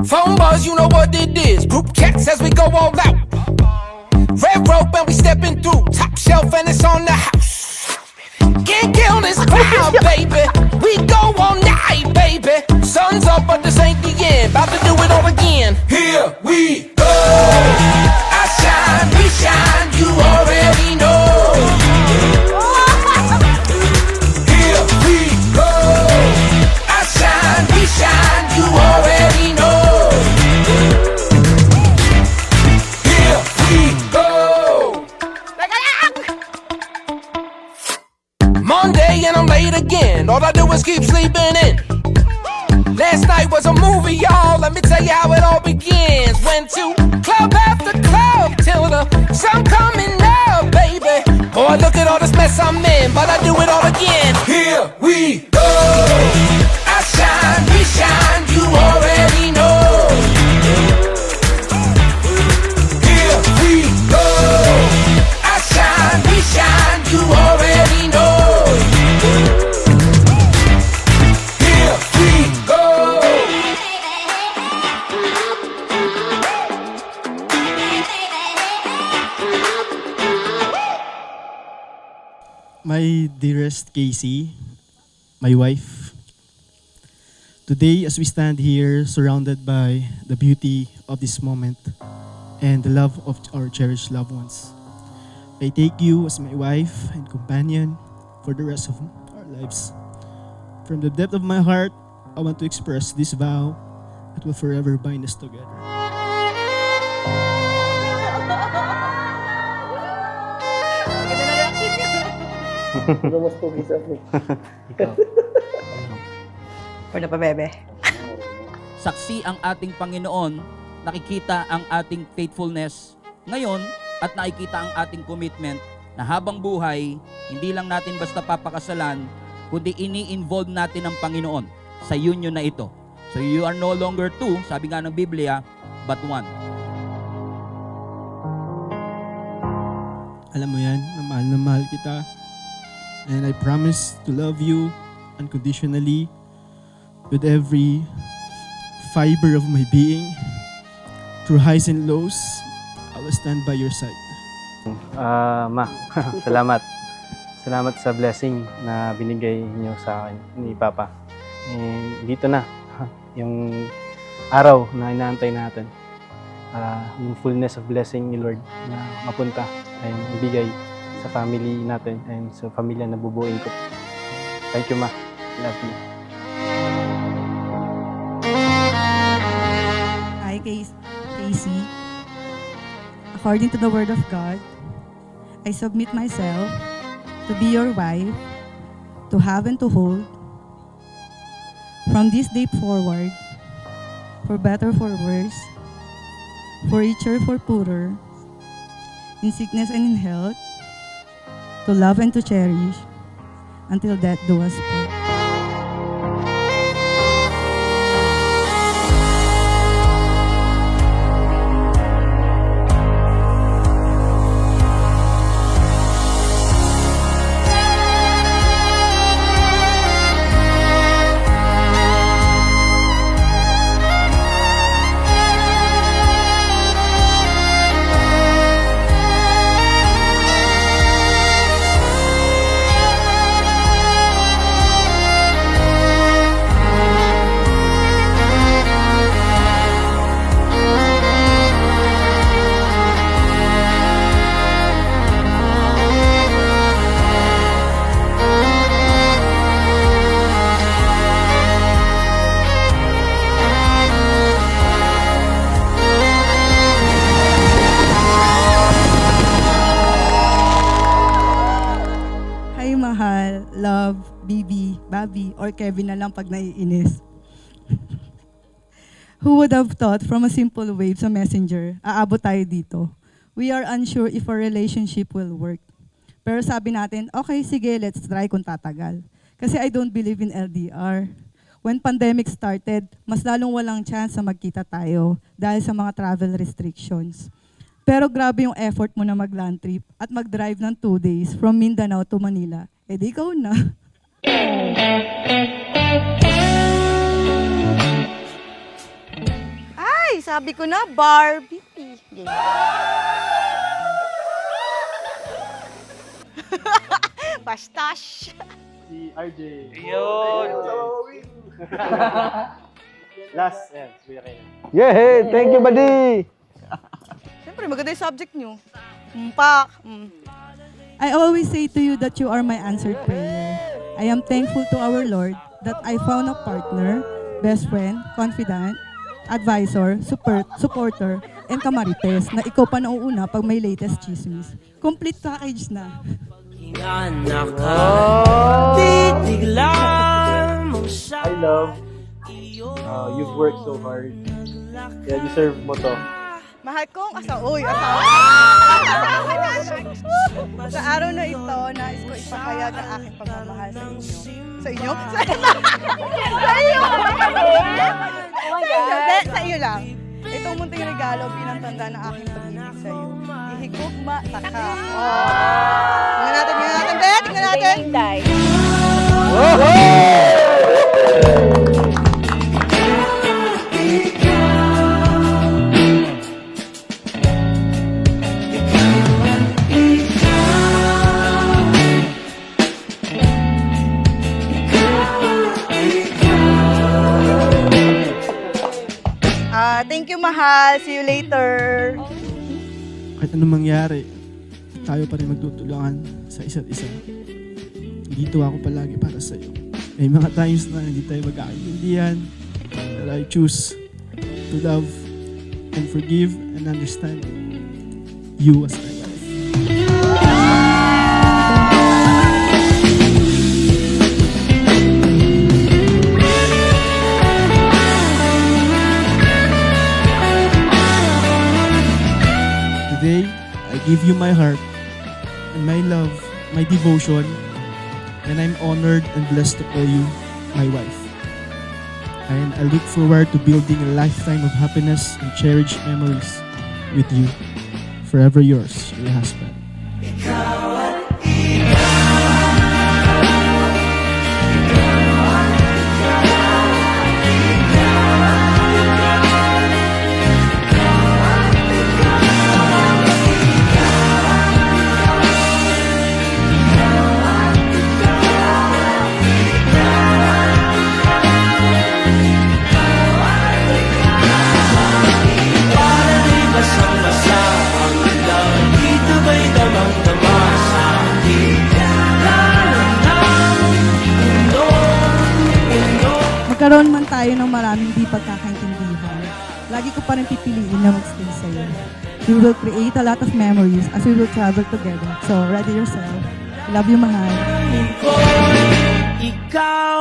Phone buzz, you know what it is. Group chats as we go all out. Red rope and we stepping through. Top shelf and it's on the house. Can't kill this crowd, baby. We go all night, baby. Sun's up, but this ain't the end. About to do it all again. Here we go. I shine, we shine. You already know. Here we go. I shine, we shine. You already know. Here we go. Monday and I'm late again. All I do is keep sleeping in. Last night was a movie, y'all. Let me tell you how it all begins. Went to club after club till the sun coming up, baby. Boy, look at all this mess I'm in, but I do it all again. Here we go. I shine, we shine. You already know. Here we go. I shine, we shine. You already know. Here we go. My dearest Casey, my wife, today as we stand here surrounded by the beauty of this moment and the love of our cherished loved ones, I take you as my wife and companion for the rest of our lives. From the depth of my heart, I want to express this vow that will forever bind us together. Mas pogi sa akin. Wala pa, bebe. Saksi ang ating Panginoon, nakikita ang ating faithfulness ngayon at nakikita ang ating commitment na habang buhay, hindi lang natin basta papakasalan, kundi ini-involve natin ang Panginoon sa union na ito. So you are no longer two, sabi nga ng Biblia, but one. Alam mo yan, na mahal kita. And I promise to love you unconditionally with every fiber of my being. Through highs and lows, I will stand by your side. Ma, salamat. Salamat sa blessing na binigay niyo sa akin ni Papa. And dito na, yung araw na inaantay natin. Yung fullness of blessing ni Lord na mapunta ay ibigay sa family natin and sa pamilya na bubuin ko. Thank you, Ma. Love you. Hi, Casey. According to the Word of God, I submit myself to be your wife, to have and to hold, from this day forward, for better, for worse, for richer, for poorer, in sickness and in health, to love and to cherish, until death do us part. Mahal, love, Bibi, Bobby, or Kevin na lang pag naiinis. Who would have thought from a simple wave sa messenger, aabot tayo dito. We are unsure if our relationship will work. Pero sabi natin, okay, sige, let's try kung tatagal. Kasi I don't believe in LDR. When pandemic started, mas lalong walang chance na magkita tayo dahil sa mga travel restrictions. Pero grabe yung effort mo na mag-land trip at mag-drive ng 2 days from Mindanao to Manila. Eh di ikaw na. Ay, sabi ko na, Barbie. Ganyan. Bastash. Si RJ. Yun. Last, yan, si Kuya Ken. Yeah, thank you, buddy! Siyempre, maganda yung subject nyo. Pak. I always say to you that you are my answered prayer. I am thankful to our Lord that I found a partner, best friend, confidant, advisor, supporter, and kamarites na ikaw pa nauuna pag may latest chismis. Complete package na. I love, you've worked so hard. Yeah, deserve mo to. Mahal kong asawa. Sa araw na ito, nais ko ipahayag ang aking pagmamahal sa inyo. Sa inyo? Sa iyo! Sa iyo lang. Itong munting regalo bilang tanda ng aking pag-ibig sa iyo. Ihigugma, taka. Tingnan natin, Bet! Tingnan natin! Thank you, mahal. See you later. Kahit anong mangyari, tayo pa rin magtutulungan sa isa't isa. Dito ako palagi para sa'yo. May mga times na hindi tayo magkakaintindihan, but I choose to love and forgive and understand you as my wife. Today, I give you my heart and my love, my devotion, and I'm honored and blessed to call you my wife. And I look forward to building a lifetime of happiness and cherished memories with you. Forever yours, your husband. Magkaroon man tayo ng maraming di pagkakaintindihan, lagi ko pa rin pipiliin na magstay sa'yo. We will create a lot of memories as we will travel together. So, ready yourself. Love you, mahal. Ikaw